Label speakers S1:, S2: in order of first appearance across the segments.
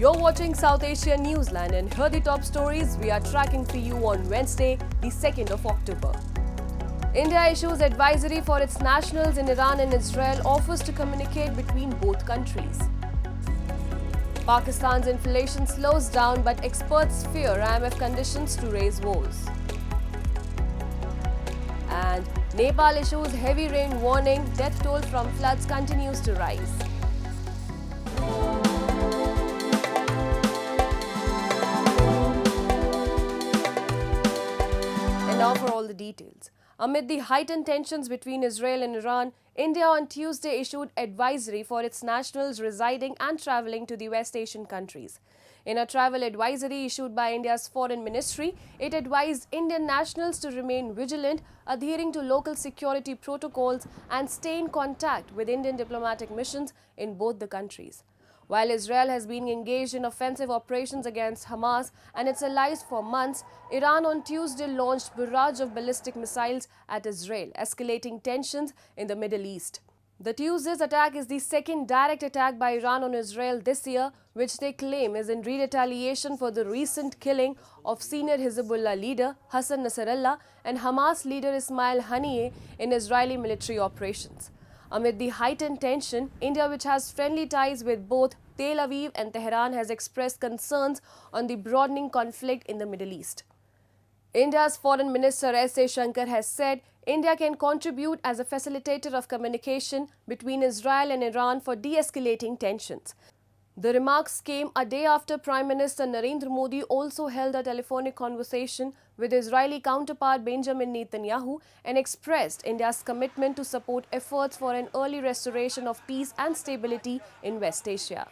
S1: You're watching South Asian Newsline, and here are the top stories we are tracking for you on Wednesday, the 2nd of October. India issues advisory for its nationals in Iran and Israel, offers to communicate between both countries. Pakistan's inflation slows down, but experts fear IMF conditions to raise woes. And Nepal issues heavy rain warning, death toll from floods continues to rise. And now for all the details. Amid the heightened tensions between Israel and Iran, India on Tuesday issued advisory for its nationals residing and travelling to the West Asian countries. In a travel advisory issued by India's Foreign Ministry, it advised Indian nationals to remain vigilant, adhering to local security protocols and stay in contact with Indian diplomatic missions in both the countries. While Israel has been engaged in offensive operations against Hamas and its allies for months, Iran on Tuesday launched barrage of ballistic missiles at Israel, escalating tensions in the Middle East. The Tuesday's attack is the second direct attack by Iran on Israel this year, which they claim is in retaliation for the recent killing of senior Hezbollah leader Hassan Nasrallah and Hamas leader Ismail Haniyeh in Israeli military operations. Amid the heightened tension, India, which has friendly ties with both Tel Aviv and Tehran, has expressed concerns on the broadening conflict in the Middle East. India's Foreign Minister S. Shankar has said India can contribute as a facilitator of communication between Israel and Iran for de-escalating tensions. The remarks came a day after Prime Minister Narendra Modi also held a telephonic conversation with Israeli counterpart Benjamin Netanyahu and expressed India's commitment to support efforts for an early restoration of peace and stability in West Asia.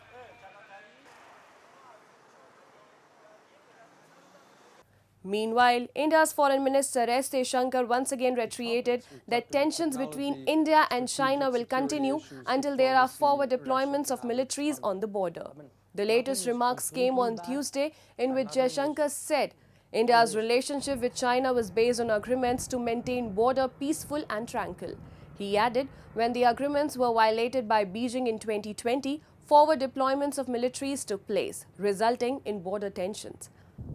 S1: Meanwhile, India's Foreign Minister S. Shankar once again reiterated that tensions between India and China will continue until there are forward deployments of militaries on the border. The latest remarks came on Tuesday, in which Shankar said India's relationship with China was based on agreements to maintain border peaceful and tranquil. He added, when the agreements were violated by Beijing in 2020, forward deployments of militaries took place, resulting in border tensions.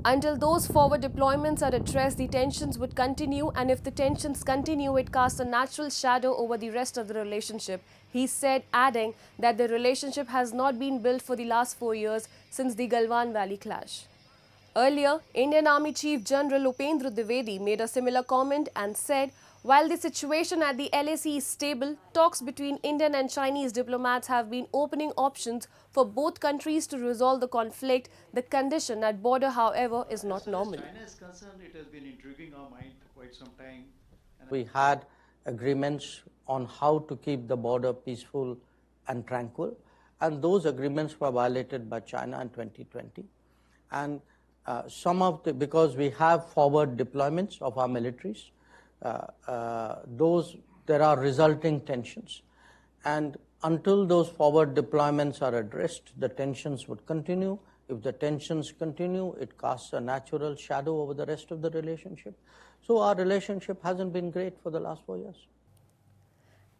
S1: Until those forward deployments are addressed, the tensions would continue, and if the tensions continue, it casts a natural shadow over the rest of the relationship, he said, adding that the relationship has not been built for the last 4 years since the Galwan Valley clash. Earlier, Indian Army Chief General Upendra Dwivedi made a similar comment and said, while the situation at the LAC is stable, talks between Indian and Chinese diplomats have been opening options for both countries to resolve the conflict. The condition at border, however, is not normal.
S2: As China is concerned, it has been intriguing our mind for quite some time.
S3: We had agreements on how to keep the border peaceful and tranquil, and those agreements were violated by China in 2020. And because we have forward deployments of our militaries, there are resulting tensions, and until those forward deployments are addressed, the tensions would continue. If the tensions continue, it casts a natural shadow over the rest of the relationship. So our relationship hasn't been great for the last 4 years.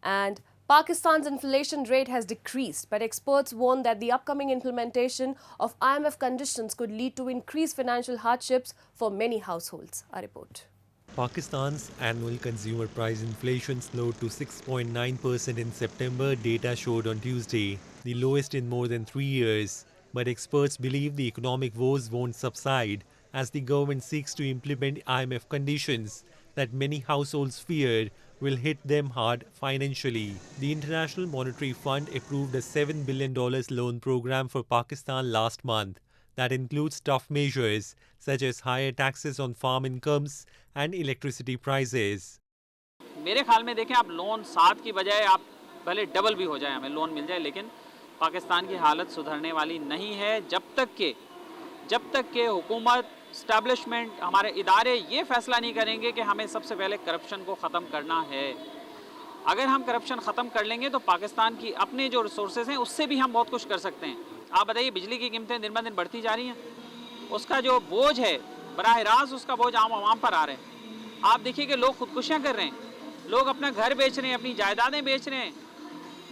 S1: And Pakistan's inflation rate has decreased, but experts warn that the upcoming implementation of IMF conditions could lead to increased financial hardships for many households. A report.
S4: Pakistan's annual consumer price inflation slowed to 6.9% in September, data showed on Tuesday, the lowest in more than 3 years. But experts believe the economic woes won't subside as the government seeks to implement IMF conditions that many households feared will hit them hard financially. The International Monetary Fund approved a $7 billion loan program for Pakistan last month that includes tough measures such as higher taxes on farm incomes and electricity prices.
S5: मेरे ख्याल में देखें आप loan 7 की बजाय आप भले double भी हो जाए हमें लोन मिल जाए, लेकिन पाकिस्तान की हालत सुधरने वाली नहीं है जब तक के हुकूमत एस्टैब्लिशमेंट हमारे इदारे ये फैसला नहीं करेंगे कि हमें सबसे पहले करप्शन को ख़त्म करना है। अगर हम करप्शन ख़त्म कर लेंगे तो पाकिस्तान की अपने जो रिसोर्सेज हैं उससे भी हम बहुत कुछ कर सकते हैं। आप बताइए, बिजली की कीमतें दिन ब दिन बढ़ती जा रही हैं, उसका जो बोझ है बराह रास्त उसका बोझ आवाम पर आ रहे हैं। आप देखिए कि लोग खुदकुशियाँ कर रहे हैं, लोग अपना घर बेच रहे हैं, अपनी जायदादें बेच रहे हैं,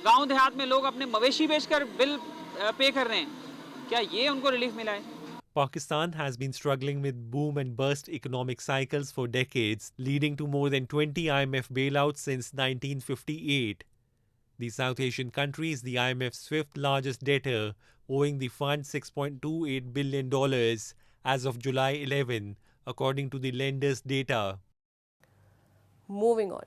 S5: गांव देहात में लोग अपने मवेशी बेचकर बिल पे कर रहे हैं। क्या ये उनको रिलीफ मिला है?
S4: Pakistan has been struggling with boom and bust economic cycles for decades, leading to more than 20 IMF bailouts since 1958. The South Asian country is the IMF's fifth largest debtor, owing the fund $6.28 billion as of July 11, according to the lender's data.
S1: Moving on.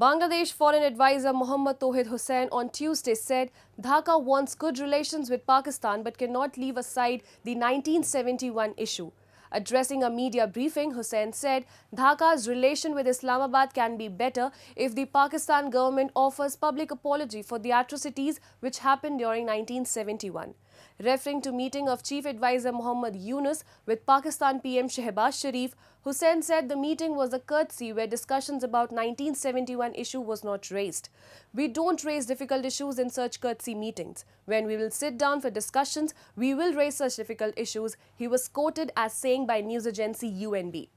S1: Bangladesh Foreign Advisor Mohammad Tauhid Hussain on Tuesday said Dhaka wants good relations with Pakistan but cannot leave aside the 1971 issue. Addressing a media briefing, Hussain said Dhaka's relation with Islamabad can be better if the Pakistan government offers public apology for the atrocities which happened during 1971. Referring to meeting of Chief Advisor Muhammad Yunus with Pakistan PM Shehbaz Sharif, Hussain said the meeting was a courtesy where discussions about 1971 issue was not raised. We don't raise difficult issues in such courtesy meetings. When we will sit down for discussions, we will raise such difficult issues, he was quoted as saying by news agency UNB.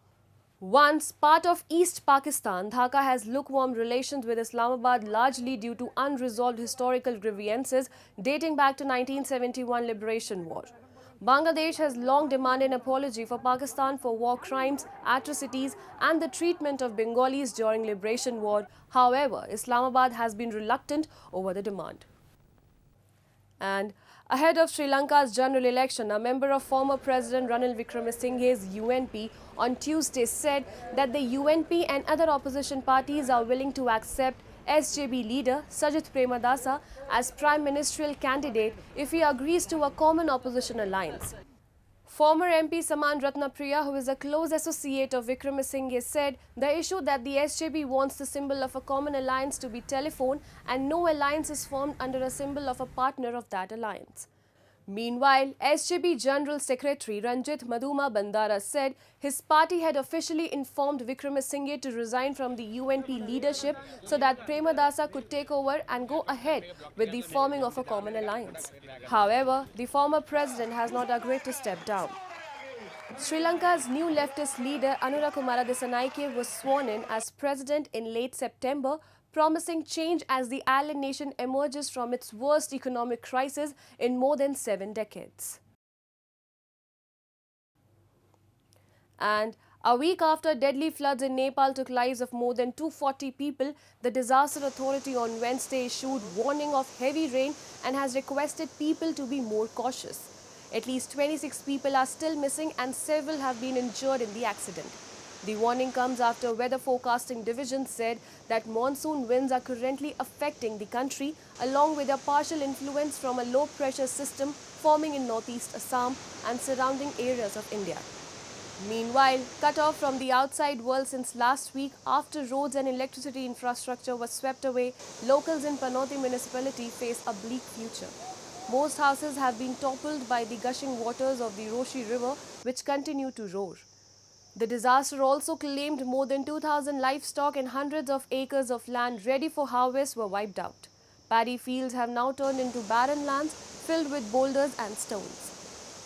S1: Once part of East Pakistan, Dhaka has lukewarm relations with Islamabad largely due to unresolved historical grievances dating back to 1971 Liberation War. Bangladesh has long demanded an apology for Pakistan for war crimes, atrocities and the treatment of Bengalis during Liberation War. However, Islamabad has been reluctant over the demand. And ahead of Sri Lanka's general election, a member of former President Ranil Wickremesinghe's UNP on Tuesday said that the UNP and other opposition parties are willing to accept SJB leader Sajith Premadasa as prime ministerial candidate if he agrees to a common opposition alliance. Former MP Saman Ratnapriya, who is a close associate of Wickremesinghe, said the issue that the SJB wants the symbol of a common alliance to be telephone and no alliance is formed under a symbol of a partner of that alliance. Meanwhile, SJB General Secretary Ranjit Madhuma Bandara said his party had officially informed Wickremesinghe to resign from the UNP leadership so that Premadasa could take over and go ahead with the forming of a common alliance. However, the former president has not agreed to step down. Sri Lanka's new leftist leader Anurakumara Dissanayake was sworn in as president in late September, promising change as the island nation emerges from its worst economic crisis in more than 7 decades. And a week after deadly floods in Nepal took lives of more than 240 people, the Disaster Authority on Wednesday issued warning of heavy rain and has requested people to be more cautious. At least 26 people are still missing and several have been injured in the accident. The warning comes after Weather Forecasting Division said that monsoon winds are currently affecting the country along with a partial influence from a low-pressure system forming in northeast Assam and surrounding areas of India. Meanwhile, cut off from the outside world since last week after roads and electricity infrastructure was swept away, locals in Panoti municipality face a bleak future. Most houses have been toppled by the gushing waters of the Roshi River, which continue to roar. The disaster also claimed more than 2,000 livestock and hundreds of acres of land ready for harvest were wiped out. Paddy fields have now turned into barren lands filled with boulders and stones.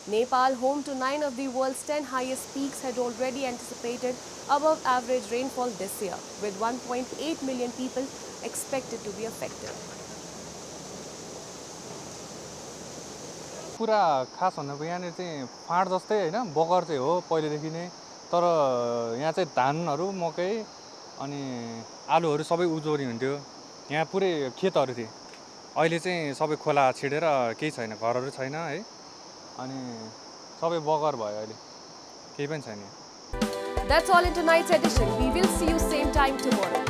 S1: Nepal, home to 9 of the world's 10 highest peaks, had already anticipated above average rainfall this year, with 1.8 million people expected to be affected.
S6: पुरा खास भन्नुको यहाँनिर चाहिँ फाँड जस्तै हैन बगर चाहिँ हो पहिलेदेखि नै तर यहाँ चाहिँ धानहरु मकै अनि आलुहरु सबै उजोरी हुन्थ्यो यहाँ पुरै खेतहरु थिए अहिले चाहिँ सबै खोला छिडेर केही छैन घरहरु छैन है अनि सबै बगर भयो अहिले केही पनि छैन
S1: That's all in tonight's edition. We will see you same time tomorrow.